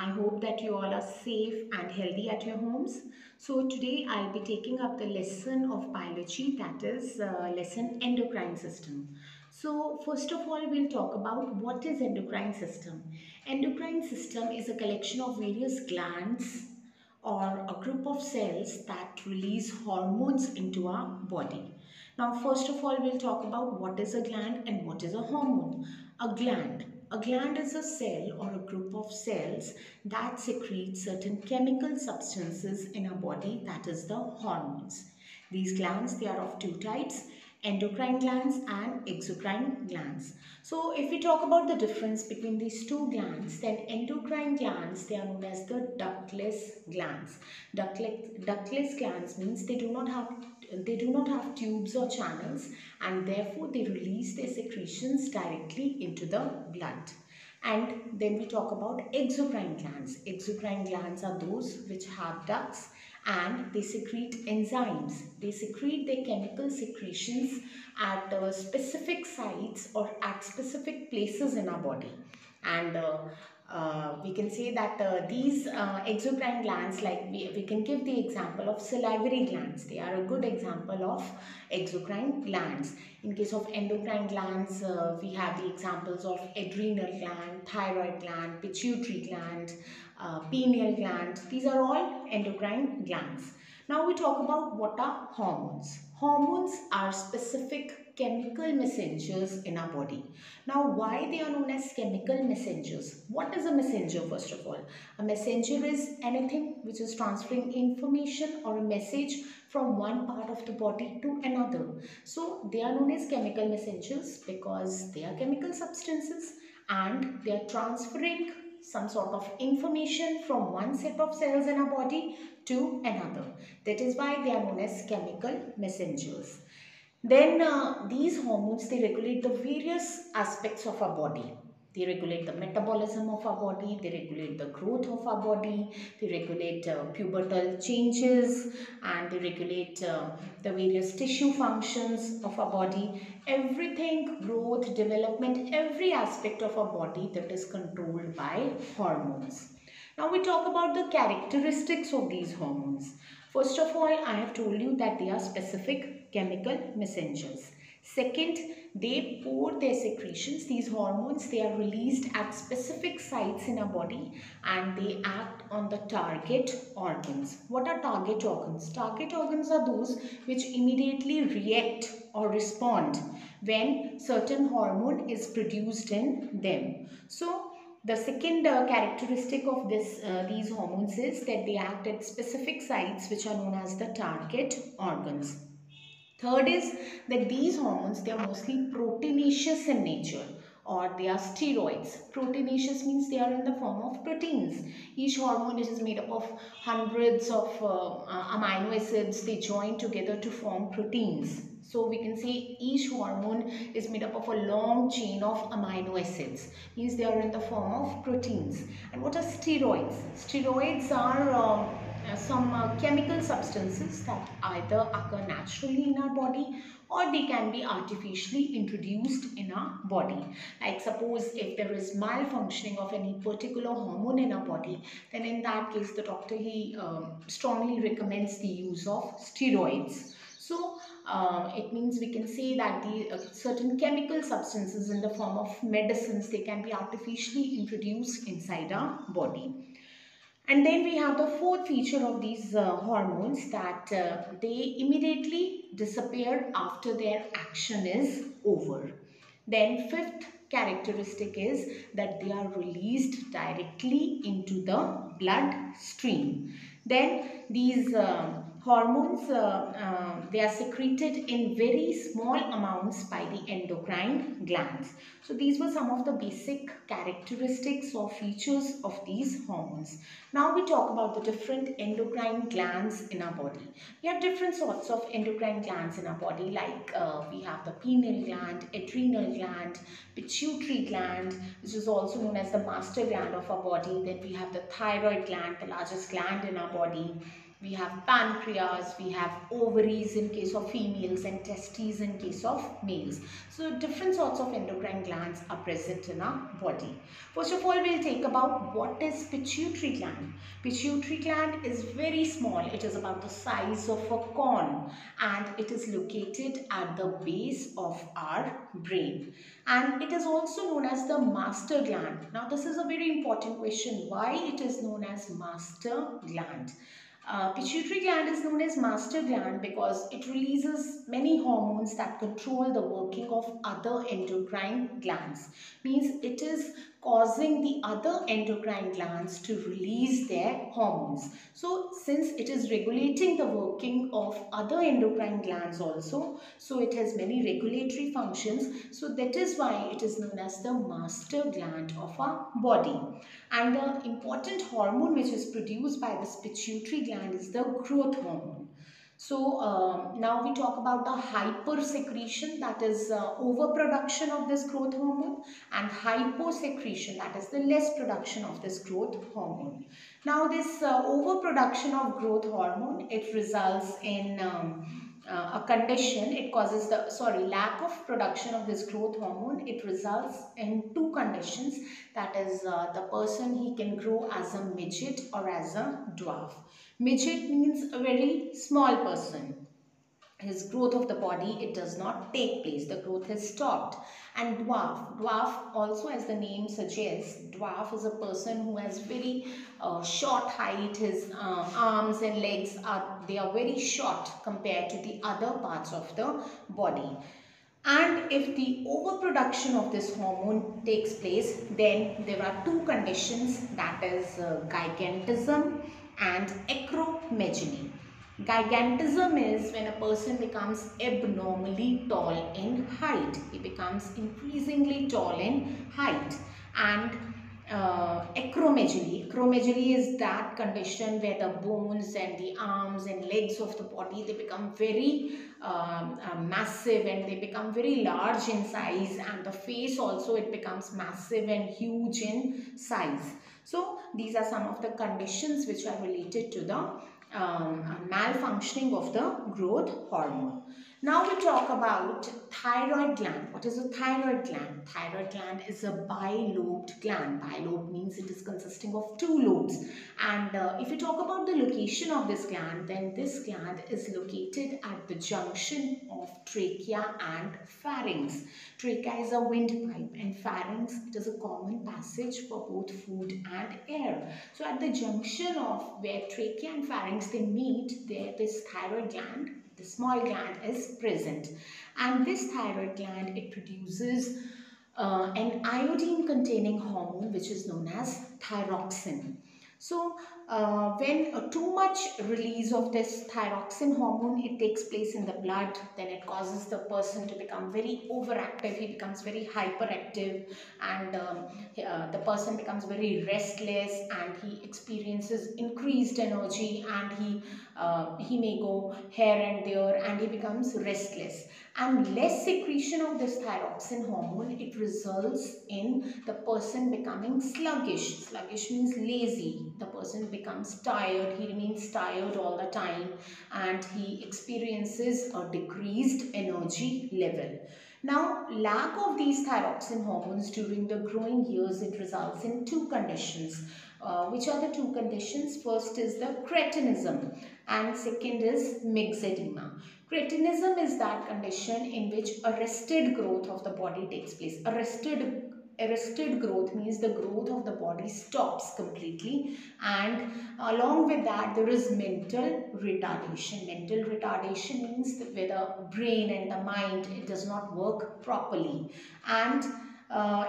I hope that you all are safe and healthy at your homes. So, today I'll be taking up the lesson of biology, that is, lesson endocrine system. So, first of all, we'll talk about what is endocrine system. Endocrine system is a collection of various glands or a group of cells that release hormones into our body. Now, first of all, we'll talk about what is a gland and what is a hormone. A gland. A gland is a cell or a group of cells that secrete certain chemical substances in our body, that is the hormones. These glands, they are of two types, endocrine glands and exocrine glands. So if we talk about the difference between these two glands, then endocrine glands, they are known as the ductless glands. Ductless glands means they do not have tubes or channels, and therefore they release their secretions directly into the blood. And then we talk about exocrine glands. Exocrine glands are those which have ducts and they secrete enzymes. They secrete their chemical secretions at specific sites or at specific places in our body. And we can say that these exocrine glands, like we can give the example of salivary glands. They are a good example of exocrine glands. In case of endocrine glands, we have the examples of adrenal gland, thyroid gland, pituitary gland, pineal gland. These are all endocrine glands. Now we talk about what are hormones. Hormones are specific chemical messengers in our body. Now, why they are known as chemical messengers? What is a messenger, first of all? A messenger is anything which is transferring information or a message from one part of the body to another. So, they are known as chemical messengers because they are chemical substances and they are transferring some sort of information from one set of cells in our body to another. That is why they are known as chemical messengers. Then these hormones, they regulate the various aspects of our body. They regulate the metabolism of our body, they regulate the growth of our body, they regulate pubertal changes, and they regulate the various tissue functions of our body. Everything, growth, development, every aspect of our body, that is controlled by hormones. Now we talk about the characteristics of these hormones. First of all, I have told you that they are specific chemical messengers. Second, they pour their secretions, these hormones, they are released at specific sites in our body and they act on the target organs. What are target organs? Target organs are those which immediately react or respond when certain hormone is produced in them. So, the second characteristic of these hormones is that they act at specific sites which are known as the target organs. Third is that these hormones, they are mostly proteinaceous in nature or they are steroids. Proteinaceous means they are in the form of proteins. Each hormone is made up of hundreds of amino acids. They join together to form proteins. So we can say each hormone is made up of a long chain of amino acids. Means they are in the form of proteins. And what are steroids? Steroids are some chemical substances that either occur naturally in our body or they can be artificially introduced in our body. Like suppose if there is malfunctioning of any particular hormone in our body, then in that case the doctor strongly recommends the use of steroids. So it means we can say that the certain chemical substances in the form of medicines, they can be artificially introduced inside our body. And then we have the fourth feature of these hormones, that they immediately disappear after their action is over. Then fifth characteristic is that they are released directly into the blood stream. Then these hormones, they are secreted in very small amounts by the endocrine glands. So these were some of the basic characteristics or features of these hormones. Now we talk about the different endocrine glands in our body. We have different sorts of endocrine glands in our body, like we have the pineal gland, adrenal gland, pituitary gland, which is also known as the master gland of our body. Then we have the thyroid gland, the largest gland in our body. We have pancreas, we have ovaries in case of females and testes in case of males. So different sorts of endocrine glands are present in our body. First of all, we'll take about what is pituitary gland. Pituitary gland is very small. It is about the size of a corn and it is located at the base of our brain. And it is also known as the master gland. Now this is a very important question. Why it is known as master gland? Pituitary gland is known as master gland because it releases many hormones that control the working of other endocrine glands. Means it is causing the other endocrine glands to release their hormones. So since it is regulating the working of other endocrine glands also, so it has many regulatory functions. So that is why it is known as the master gland of our body. And the important hormone which is produced by this pituitary gland is the growth hormone. So now we talk about the hypersecretion, that is overproduction of this growth hormone, and hyposecretion, that is the less production of this growth hormone. Now this overproduction of growth hormone, it results in a condition, it causes the lack of production of this growth hormone. It results in two conditions, that is the person, he can grow as a midget or as a dwarf. Midget means a very small person. His growth of the body, it does not take place, the growth has stopped. And dwarf also, as the name suggests, dwarf is a person who has very short height. His arms and legs are very short compared to the other parts of the body. And if the overproduction of this hormone takes place, then there are two conditions, that is gigantism and acromegaly. Gigantism is when a person becomes abnormally tall in height. He becomes increasingly tall in height. And acromegaly is that condition where the bones and the arms and legs of the body, they become very massive and they become very large in size, and the face also, it becomes massive and huge in size. So these are some of the conditions which are related to the malfunctioning of the growth hormone. Now we talk about thyroid gland. What is a thyroid gland? Thyroid gland is a bilobed gland. Bilobe means it is consisting of two lobes. And if you talk about the location of this gland, then this gland is located at the junction of trachea and pharynx. Trachea is a windpipe and pharynx, it is a common passage for both food and air. So at the junction of where trachea and pharynx they meet, there this thyroid gland, the small gland, is present. And this thyroid gland, it produces an iodine containing hormone which is known as thyroxine. So when too much release of this thyroxine hormone, it takes place in the blood, then it causes the person to become very overactive. He becomes very hyperactive, and the person becomes very restless, and he experiences increased energy, and he may go here and there, and he becomes restless. And less secretion of this thyroxine hormone, it results in the person becoming sluggish. Sluggish means lazy. The person becomes tired. He remains tired all the time, and he experiences a decreased energy level. Now, lack of these thyroxine hormones during the growing years, it results in two conditions. Which are the two conditions? First is the cretinism, and second is myxedema. Cretinism is that condition in which arrested growth of the body takes place. Arrested growth means the growth of the body stops completely, and along with that there is mental retardation. Mental retardation means that where the brain and the mind, it does not work properly. And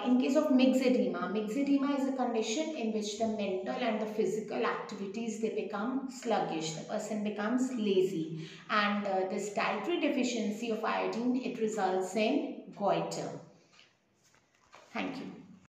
in case of myxedema is a condition in which the mental and the physical activities, they become sluggish. The person becomes lazy, and this dietary deficiency of iodine, it results in goiter. Thank you.